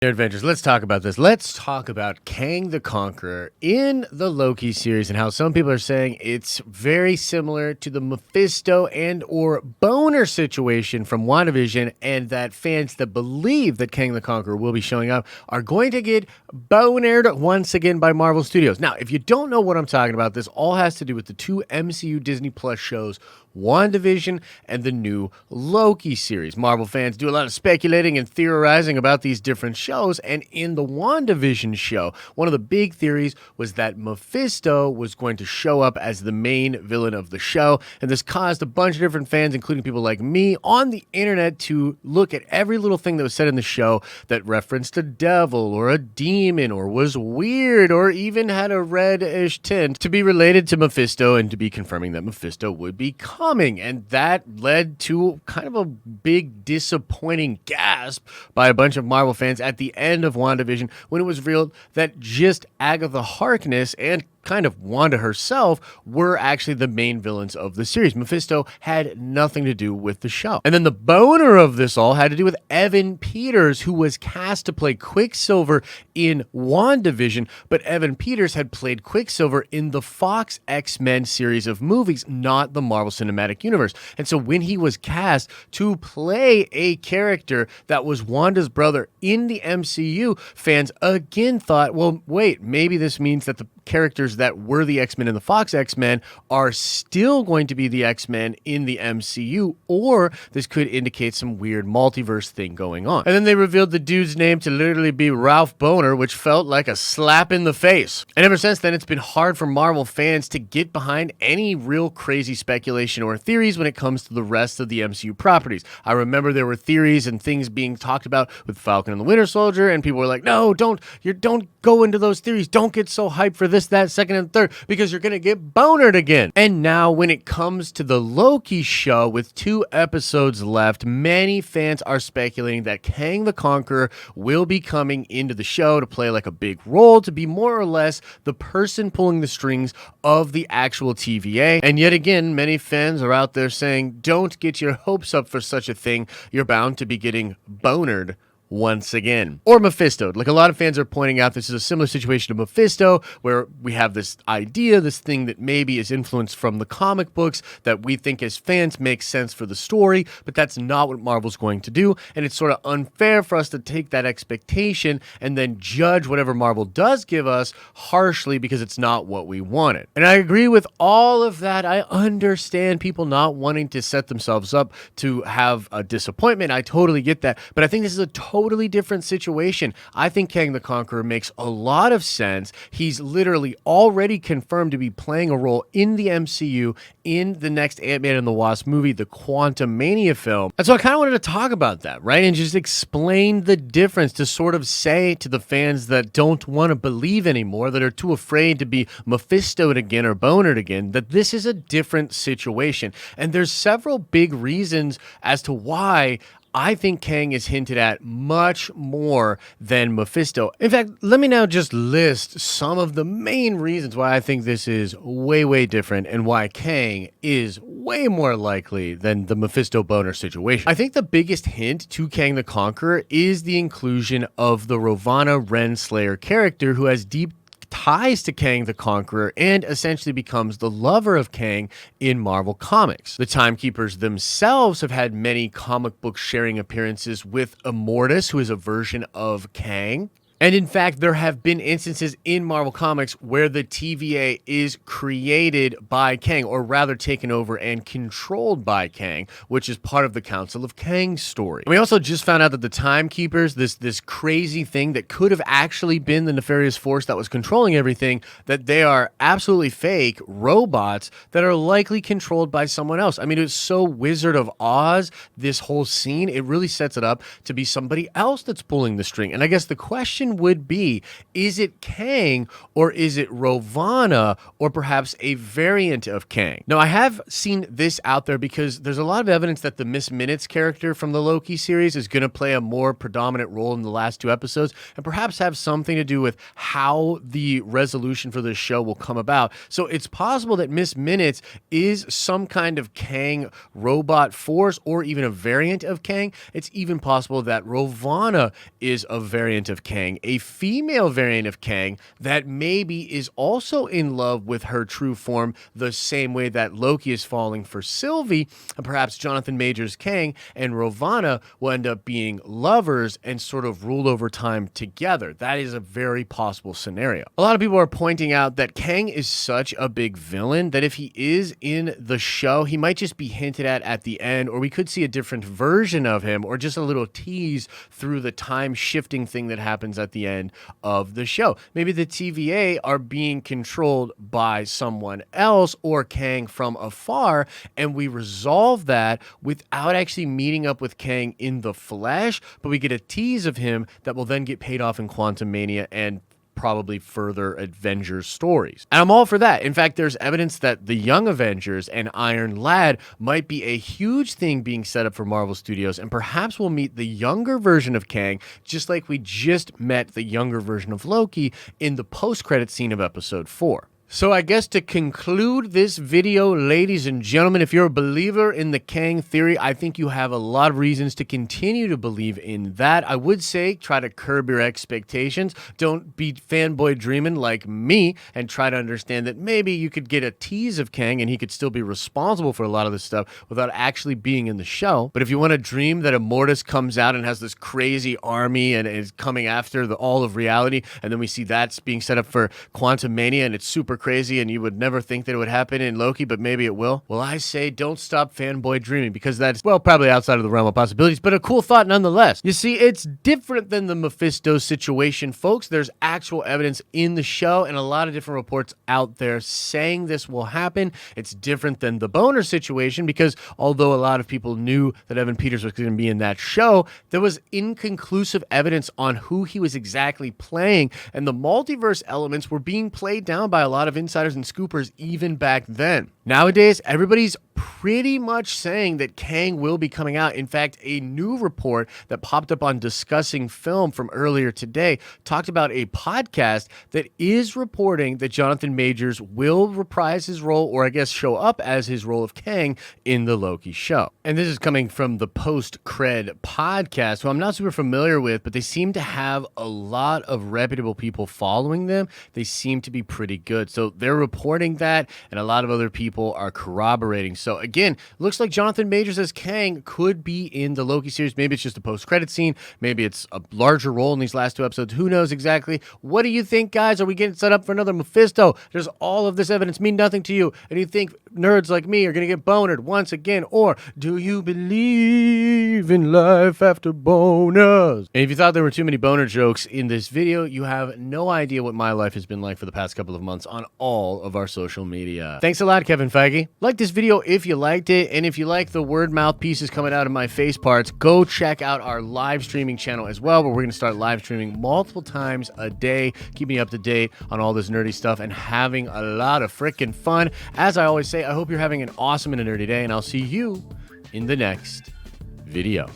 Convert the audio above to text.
Adventures. Let's talk about this. Let's talk about Kang the Conqueror in the Loki series and how some people are saying it's very similar to the Mephisto and or Boner situation from WandaVision, and that fans that believe that Kang the Conqueror will be showing up are going to get bonered once again by Marvel Studios. Now, if you don't know what I'm talking about, this all has to do with the two MCU Disney Plus shows, WandaVision and the new Loki series. Marvel fans do a lot of speculating and theorizing about these different shows, and in the WandaVision show, one of the big theories was that Mephisto was going to show up as the main villain of the show, and this caused a bunch of different fans, including people like me, on the internet to look at every little thing that was said in the show that referenced a devil or a demon or was weird or even had a reddish tint to be related to Mephisto and to be confirming that Mephisto would be coming, and that led to kind of a big disappointing gasp by a bunch of Marvel fans at the end of WandaVision when it was revealed that just Agatha Harkness and kind of Wanda herself were actually the main villains of the series. Mephisto had nothing to do with the show. And then the boner of this all had to do with Evan Peters, who was cast to play Quicksilver in WandaVision, but Evan Peters had played Quicksilver in the Fox X-Men series of movies, not the Marvel Cinematic Universe. And so when he was cast to play a character that was Wanda's brother in the MCU, fans again thought, well, wait, maybe this means that the characters that were the X-Men in the Fox X-Men are still going to be the X-Men in the MCU, or this could indicate some weird multiverse thing going on. And then they revealed the dude's name to literally be Ralph Boner, which felt like a slap in the face. And ever since then, it's been hard for Marvel fans to get behind any real crazy speculation or theories when it comes to the rest of the MCU properties. I remember there were theories and things being talked about with Falcon and the Winter Soldier, and people were like, no, don't go into those theories. Don't get so hyped for this, that, second, and third, because you're going to get bonered again. And now when it comes to the Loki show with 2 episodes left, many fans are speculating that Kang the Conqueror will be coming into the show to play like a big role, to be more or less the person pulling the strings of the actual TVA. And yet again, many fans are out there saying, don't get your hopes up for such a thing. You're bound to be getting bonered once again. Or Mephisto. Like a lot of fans are pointing out, this is a similar situation to Mephisto, where we have this idea, this thing that maybe is influenced from the comic books that we think as fans makes sense for the story, but that's not what Marvel's going to do, and it's sort of unfair for us to take that expectation and then judge whatever Marvel does give us harshly because it's not what we wanted. And I agree with all of that. I understand people not wanting to set themselves up to have a disappointment. I totally get that, but I think this is a totally different situation. I think Kang the Conqueror makes a lot of sense. He's literally already confirmed to be playing a role in the MCU in the next Ant-Man and the Wasp movie, the Quantumania film. And so I kind of wanted to talk about that, right? And just explain the difference, to sort of say to the fans that don't want to believe anymore, that are too afraid to be Mephistoed again or bonered again, that this is a different situation. And there's several big reasons as to why I think Kang is hinted at much more than Mephisto. In fact, let me now just list some of the main reasons why I think this is way, way different and why Kang is way more likely than the Mephisto boner situation. I think the biggest hint to Kang the Conqueror is the inclusion of the Ravonna Renslayer character, who has deep ties to Kang the Conqueror and essentially becomes the lover of Kang in Marvel Comics. The Timekeepers themselves have had many comic book sharing appearances with Immortus, who is a version of Kang. And in fact, there have been instances in Marvel Comics where the TVA is created by Kang, or rather taken over and controlled by Kang, which is part of the Council of Kang's story. And we also just found out that the Timekeepers, this crazy thing that could have actually been the nefarious force that was controlling everything, that they are absolutely fake robots that are likely controlled by someone else. I mean, it's so Wizard of Oz, this whole scene, it really sets it up to be somebody else that's pulling the string. And I guess the question question would be, is it Kang or is it Ravonna or perhaps a variant of Kang? Now, I have seen this out there because there's a lot of evidence that the Miss Minutes character from the Loki series is going to play a more predominant role in the last 2 episodes and perhaps have something to do with how the resolution for this show will come about. So it's possible that Miss Minutes is some kind of Kang robot force or even a variant of Kang. It's even possible that Ravonna is a variant of Kang, a female variant of Kang that maybe is also in love with her true form the same way that Loki is falling for Sylvie, and perhaps Jonathan Majors Kang and Ravonna will end up being lovers and sort of rule over time together. That is a very possible scenario. A lot of people are pointing out that Kang is such a big villain that if he is in the show, he might just be hinted at the end, or we could see a different version of him, or just a little tease through the time shifting thing that happens at the end of the show. Maybe the TVA are being controlled by someone else or Kang from afar, and we resolve that without actually meeting up with Kang in the flesh, but we get a tease of him that will then get paid off in Quantumania and probably further Avengers stories. And I'm all for that. In fact, there's evidence that the Young Avengers and Iron Lad might be a huge thing being set up for Marvel Studios, and perhaps we'll meet the younger version of Kang, just like we just met the younger version of Loki in the post-credit scene of episode 4. So I guess to conclude this video, ladies and gentlemen, if you're a believer in the Kang theory, I think you have a lot of reasons to continue to believe in that. I would say try to curb your expectations. Don't be fanboy dreaming like me and try to understand that maybe you could get a tease of Kang and he could still be responsible for a lot of this stuff without actually being in the show. But if you want to dream that Immortus comes out and has this crazy army and is coming after all of reality, and then we see that's being set up for Quantumania and it's super crazy and you would never think that it would happen in Loki, but maybe it will. Well, I say don't stop fanboy dreaming, because that's, well, probably outside of the realm of possibilities, but a cool thought nonetheless. You see, it's different than the Mephisto situation, folks. There's actual evidence in the show and a lot of different reports out there saying this will happen. It's different than the Boner situation because although a lot of people knew that Evan Peters was going to be in that show, there was inconclusive evidence on who he was exactly playing, and the multiverse elements were being played down by a lot of insiders and scoopers even back then. Nowadays, everybody's pretty much saying that Kang will be coming out. In fact, a new report that popped up on Discussing Film from earlier today talked about a podcast that is reporting that Jonathan Majors will reprise his role, or I guess show up as his role of Kang in the Loki show. And this is coming from the Post Cred podcast, who I'm not super familiar with, but they seem to have a lot of reputable people following them. They seem to be pretty good. So they're reporting that, and a lot of other people are corroborating. So again, looks like Jonathan Majors as Kang could be in the Loki series. Maybe it's just a post-credit scene. Maybe it's a larger role in these last 2 episodes. Who knows exactly? What do you think, guys? Are we getting set up for another Mephisto? Does all of this evidence mean nothing to you? And do you think nerds like me are going to get bonered once again? Or do you believe in life after boners? And if you thought there were too many boner jokes in this video, you have no idea what my life has been like for the past couple of months on all of our social media. Thanks a lot, Kevin Feige. Like this video if you liked it, and if you like the word mouth pieces coming out of my face parts, go check out our live streaming channel as well, where we're going to start live streaming multiple times a day, keeping you up to date on all this nerdy stuff and having a lot of freaking fun. As I always say, I hope you're having an awesome and a nerdy day, and I'll see you in the next video.